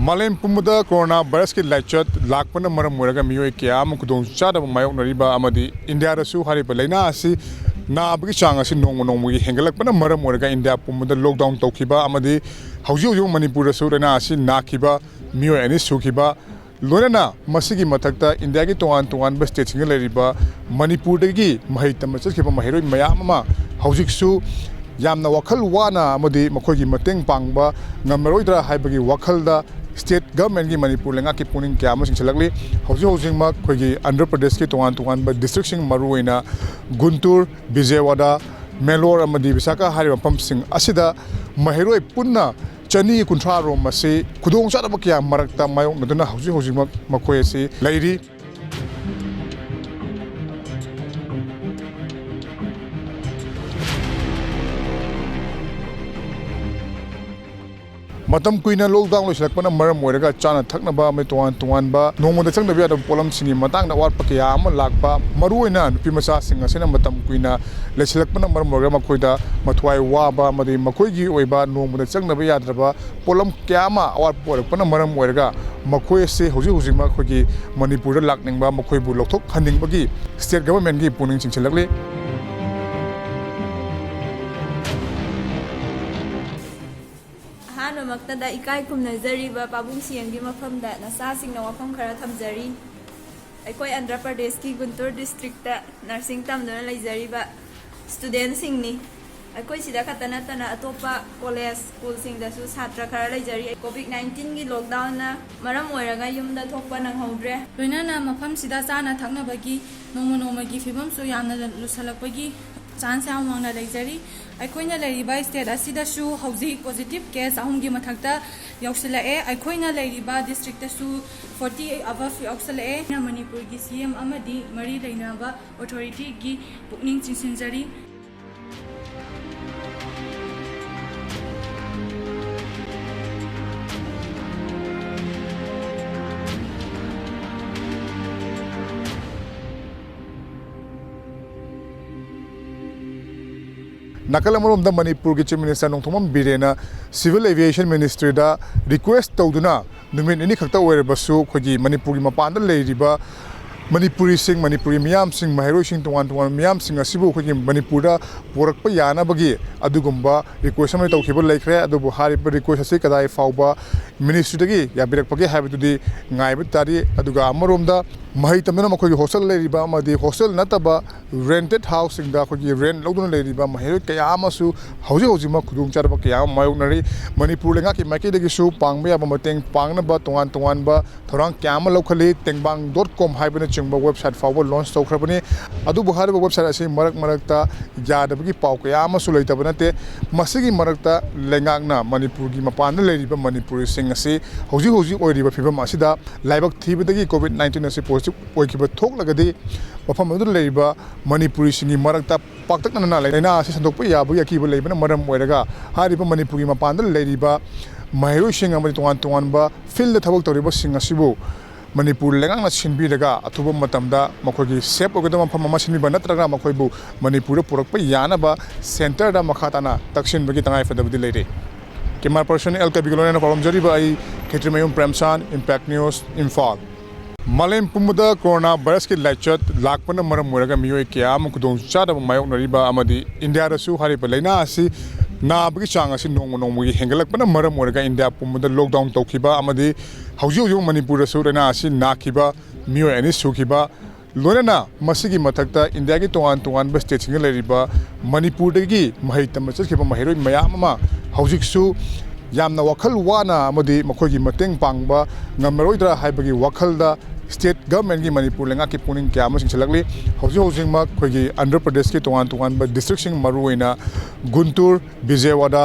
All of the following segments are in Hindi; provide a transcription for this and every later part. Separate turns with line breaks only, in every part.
मालेम पुमुदा कोरोना वायरस की लाइचत लापन मरम मोरगा मियोय क्या खुदों चादब मायोक्नरिबा अमदि इंडियादसु हारिबा लैना असि नाबगी चांग असि नोंग नोंगगी हेंगलकपन मरम मोरगा इंडिया पुमुदा लॉकडाउन तौखिबा अमदि हौजि हौजि मणिपुरदसु लैना असि नाखिबा मियोय अनि सुखिबा लोनना मसिगी मथक्ता इंडिया की तोान तोान स्टेट लेरिबा मणिपुरदगी महै तम चखिबा महैरोय मयाम अमा हौजिकसु यामना वखल वाना अमदि मखोगी मतेंग पांगबा ngamaroidra haibagi wakhalda state government gi manipur lenga ki puning kya ma singchalakli hauji housing ma khogi andhra pradesh ki tongan tongan ba district sing maruina guntur vijayawada melor amadi visaka hari mapam sing asida mahiroi punna chani kunthra rom masi khudong cha ba kya marakta mayong naduna hauji housing ma makhoi asi lairi मतम कुइना लॉकडाउन लोइसलकपना मरम ओइरगा चाना थकनबा मे तोवान तोवानबा नोंगोदा चंगदबि आदम पोलम सिंगी मतंगना वाटपा कया अमा लाकपा मरुइना नुपि मचा सिंग असेना मतम कुइना लेसिलकपना मरम ओइरगा मखोइदा मथवाइ वाबा मदि मखोइगी ओइबा नोंगोदा चंगदबि याद्रबा पोलम क्यामा अवाट पोरकपना मरम ओइरगा मखोइ से हौजि हौजिमा खोगी मणिपुरदा लाकनिंगबा मखोइबु लौथोक हनिंगबगी स्टेट गवर्नमेंट गी पुनिंग चिंगछलकले
हानमक्तदा इकाई खुमनजरीबा पाबुंग सियंगी मफमदा नसासिंगना वफम खरा थमजरी अखोय आंध्र प्रदेश की गुंटूर डिस्ट्रिक्ट नर्सिंग तमदना लेजरीबा स्टूडेंट सिंगनी अखोय सिदा खतना तना अतोपा कॉलेज स्कूल सिंगदसु छात्र खरा लेजरी कोविड 19 की लॉकडाउन ना मरम ओइरगा युमदा थोकपा नंगहौद्रे
लोइनाना मफम सिदा चाना थकनबगी नोमगी फिबमसु यामना लुसलकपगी चांस याम वांगना लेजरी अखोइना लेरिबा स्टेट असिदसु हौजी पॉजिटिव केस अहुमगी मथक्ता यौसलाए अखोइना लेरिबा डिस्ट्रिक्टसु 40 अबव यौसलाए मणिपुर की सीएम अमदी मरी लेनाबा अथॉरिटी की पुकनिंग चिंसिनजरी
नकलमरोमदा मणिपुर की चीफ मिनिस्टर नोंथोमम बिरेना सिविल एविएशन मिनिस्ट्री दा रिक्वेस्ट तौदुना नुमित इनी खक्ता ओइरबसु खोगी मणिपुर की मपान लेरिबा मणिपुरी सिंह मणिपुरी मियाम सिंह महरोई सिंह तोंगान तोंगान मियाम सिंह असिबु खोगी मणिपुर पोरकपा यानाबगी अदुगुंबा रिक्वेस्ट अमय तौखिबा लेखरे अदुबु हारिबा रिक्वेस्ट असि कदाय फाउबा मिनिस्ट्री दगी याबिरकपगे हाइबदुदी ngaib tari aduga amaromda mahai tamna makhoi hostel leriba amadi hostel nataba rented house singda khogi rent loduna leriba mahai kaya amasu hauji hauji ma khudung charba kaya mayonari manipur lenga ki maki dagi su pangba ya mateng pangna ba tongan ba thorang kyama lokhali tengbang.com haibana chingba website fawba launch tawkhrabani adu buhar website ase marakta yadabagi paw kaya amasu leitaba nate masigi marakta lengangna manipur gi mapan leriba manipuri sing ase hauji hauji oiriba phibam asida लाइबक थीबदगी कोविड 19 असे पॉजिटिव ओइखिबा थोकलगदी मफम अदु लेइबा मणिपुरी सिंगी मरकता पाक्तकना लेना असे संदोकपा याबु याकीबा लेबना मरम ओइरगा हारिबा मणिपुरी मपान लेरिबा महरोई सिंग अमदि तोंगान तोंगानबा फील्ड थबक तौरिबा सिंग असिबु मणिपुर लेंगांना सिनबिरगा अथुबा मतमदा मखोगी सेफ ओगदम मफम अमा सिनबिबा नत्रगा मखोइबु मणिपुर पुरकपा यानाबा सेंटर दा मखाताना तक्सिनबगी तंगाय फदबदि लेरे कैमरा पर्सन एल कबिगलोना प्रॉब्लम जरीबा आई खेत्रीमयूम प्रेमसान इम्पैक्ट न्यूज़ इम्फाल मालेम पुमुदा कोरोना वायरस की लाइचत लापन मरम ओइरगा मियोय क्या खुदों चादब मायोक्नरिबा अमदि इंडियादसु हारिबा लैना असि नाबगी चांग असि नोंग नोंगगी हेंगलकपन मरम ओइरगा इंडिया पुमुदा लॉकडाउन तौखिबा अमदि हौजि हौजि मणिपुरदसु लैना असि नाखिबा मियोय अनि सुखिबा लोनना मसिगी मथक्ता इंडिया की तोान तोान स्टेट लेरिबा मणिपुरदगी महै तम चखिबा महैरोय मयाम अमा हौजिकसु यामना वखल वाना अमदि मखोगी मतेंग पांगबा ngamaroidra haibagi wakhalda state government gi manipur lenga ki puning kya ma singchalakli hauji housing ma khogi andhra pradesh ki tongan tongan ba district sing maruina guntur vijayawada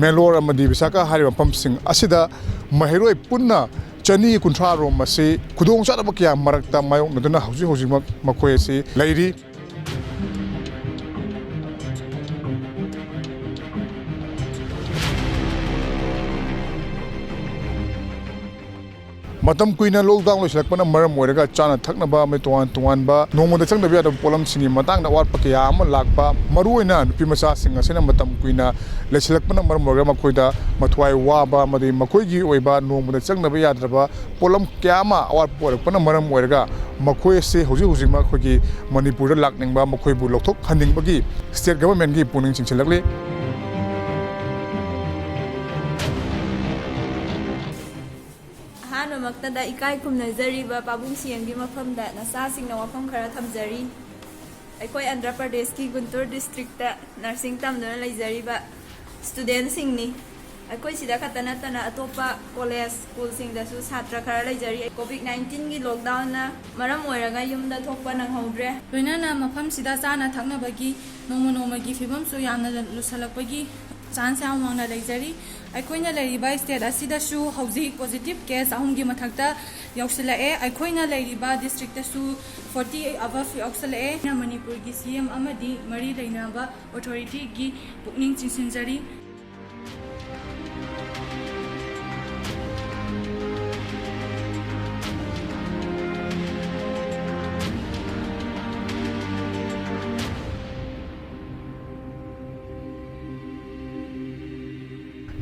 melor amadi visaka hari mapam sing asida mahiroi punna chani kunthra rom masi khudong cha ba kya marakta mayong naduna hauji housing ma makhoi asi lairi मतम कुइना लॉकडाउन लोइसलकपना मरम ओइरगा चाना थकनबा मे तोवान तोवानबा नोंमोदा चंगदबा यादब पोलम सिंगी मतांगदा वाटपा कया अमा लाकपा मरुओइना नुपि मचा सिंग असेना मतम कुइना लेसिलकपना मरम ओइरगा मखोइदा मथवाई वाबा मदि मखोइगी ओइबा नोंमोदा चंगदबा याद्रबा पोलम कया अमा अवाट पोरकपना मरम ओइरगा मखोइ से होजि होजिमा खोगी मणिपुर लाकनिंगबा मखोइबु लौथोक हनिंगबगी स्टेट गवर्नमेंट की पुनिंग चिंचलकले
ꯑꯍꯥꯟꯕꯃꯛꯇꯗ ꯏꯀꯥꯏ ꯈꯨꯝꯅꯖꯔꯤꯕ ꯄꯥꯕꯨꯡꯁꯤꯡꯒꯤ ꯃꯐꯝꯗ ꯅꯆꯥꯁꯤꯡꯅ ꯋꯥꯐꯝ ꯈꯔ ꯊꯝꯖꯔꯤ ꯑꯩꯈꯣꯏ ꯑꯟꯙ꯭ꯔ ꯄ꯭ꯔꯗꯦꯁꯀꯤ ꯒꯨꯟꯇꯨꯔ ꯗꯤꯁꯇ꯭ꯔꯤꯛꯇ ꯅꯔꯁꯤꯡ ꯇꯝꯗꯨꯅ ꯂꯩꯖꯔꯤꯕ ꯁ꯭ꯇꯨꯗꯦꯟꯠꯁꯤꯡꯅꯤ ꯑꯩꯈꯣꯏ ꯁꯤꯗ ꯈꯛꯇ ꯅꯠꯇꯅ ꯑꯇꯣꯞꯄ ꯀꯣꯂꯦꯖ ꯁ꯭ꯀꯨꯜꯁꯤꯡꯗꯁꯨ ꯁꯥꯇ꯭ꯔ ꯈꯔ ꯂꯩꯖꯔꯤ ꯀꯣꯚꯤꯗ-19ꯒꯤ ꯂꯣꯛꯗꯥꯎꯟꯅ ꯃꯔꯝ ꯑꯣꯏꯔꯒ ꯌꯨꯝꯗ ꯊꯣꯛꯄ ꯅꯪꯍꯧꯗ꯭ꯔꯦ
ꯂꯣꯏꯅꯅ ꯃꯐꯝꯁꯤꯗ ꯆꯥꯅ ꯊꯛꯅꯕꯒꯤ ꯅꯣꯡꯃ ꯅꯣꯡꯃꯒꯤ ꯐꯤꯕꯝꯁꯨ ꯌꯥꯝꯅ ꯂꯨꯁꯜꯂꯛꯄꯒꯤ ꯆꯥꯟꯁ ꯌꯥꯝ ꯋꯥꯡꯅ ꯂꯩꯖꯔꯤ ꯑꯩꯈꯣꯏꯅ ꯂꯩꯔꯤꯕ ꯁ꯭ꯇꯦꯠ ꯑꯁꯤꯗꯁꯨ ꯍꯧꯖꯤꯛ ꯄꯣꯖꯤꯇꯤꯚ ꯀꯦꯁ 3ꯒꯤ ꯃꯊꯛꯇ ꯌꯧꯁꯤꯜꯂꯛꯑꯦ ꯑꯩꯈꯣꯏꯅ ꯂꯩꯔꯤꯕ ꯗꯤꯁꯇ꯭ꯔꯤꯛꯇꯁꯨ 40 ꯑꯕꯞ ꯌꯧꯁꯤꯜꯂꯛꯑꯦ ꯃꯅꯤꯄꯨꯔꯒꯤ CM ꯑꯃꯗꯤ ꯃꯔꯤ ꯂꯩꯅꯕ ꯑꯣꯊꯣꯔꯤꯇꯤꯒꯤ ꯄꯨꯛꯅꯤꯡ ꯆꯤꯡꯁꯤꯟꯖꯔꯤ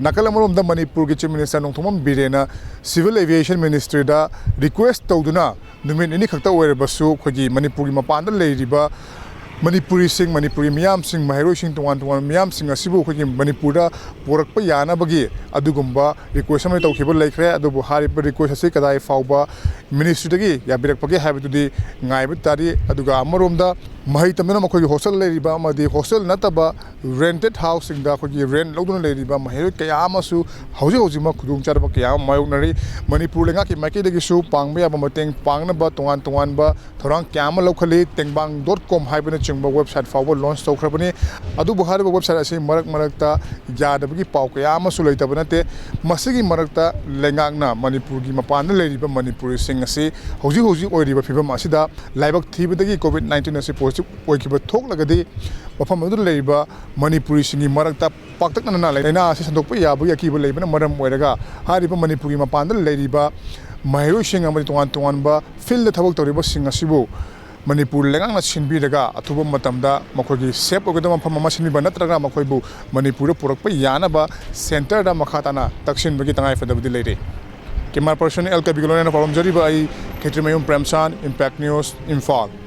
नाकल अमरोम मणिपुर की चीफ मिनिस्टर नोंथोमम बिरेना सिविल एविएशन मिनिस्ट्री रिक्वेस्ट तौदुना नुमित इनी खक्ता ओइरबसु खोगी मणिपुर की मपान लेरिबा मणिपुरी सिंह मणिपुरी मियाम सिंह महरोई सिंह तोंगान तोंगान मियाम सिंह असिबु खोगी मणिपुर पोरकप यानाबगी अदुगुंबा रिक्वेस्ट अमय तौखिब लेख्रे अदुबु हारिब रिक्वेस्ट असि कदाई फाउबा मिनिस्ट्री दगी याबिरकपगे हाबिदुदि ngaib tari aduga amaromda mahi tamna makhogi hostel leiriba amadi hostel nataba rented house singda khogi rent loduna leiriba mahi kaya amasu hauji hauji ma khudung charba kaya mayoknari manipur lenga ki maiki dagi su pangbe aba mateng pangna ba tongan ba thorang kya ma lokhali tengbang.com haibana chingba website fawba launch tawkhrabani adu buhari website asi marakta yadabagi paw kaya amasu leitaba nate masigi marakta lengakna manipur gi mapan leiriba manipuri sing asi hauji hauji oiriba phibam asida laibak thibadagi covid-19 asi positive oikiba thoklagadi mafam adu leiba manipuri singi marakta paktakna laina asi sandokpa yabu yakiba leibana maram oiraga hariba manipuri mapanda leiriba mahiroi sing amadi tongan ba field thabak toriba sing asibu manipur lengang na sinbiraga athuba matamda makhogi sep ogadama mafam ama sinbiba natraga makhoibu manipur purakpa yana ba center da makhatana taksin bagi tangai fadabdi leire Camera person El Kabigolona from Jariba, Ketrimayum Premsan, Impact News, Imphal.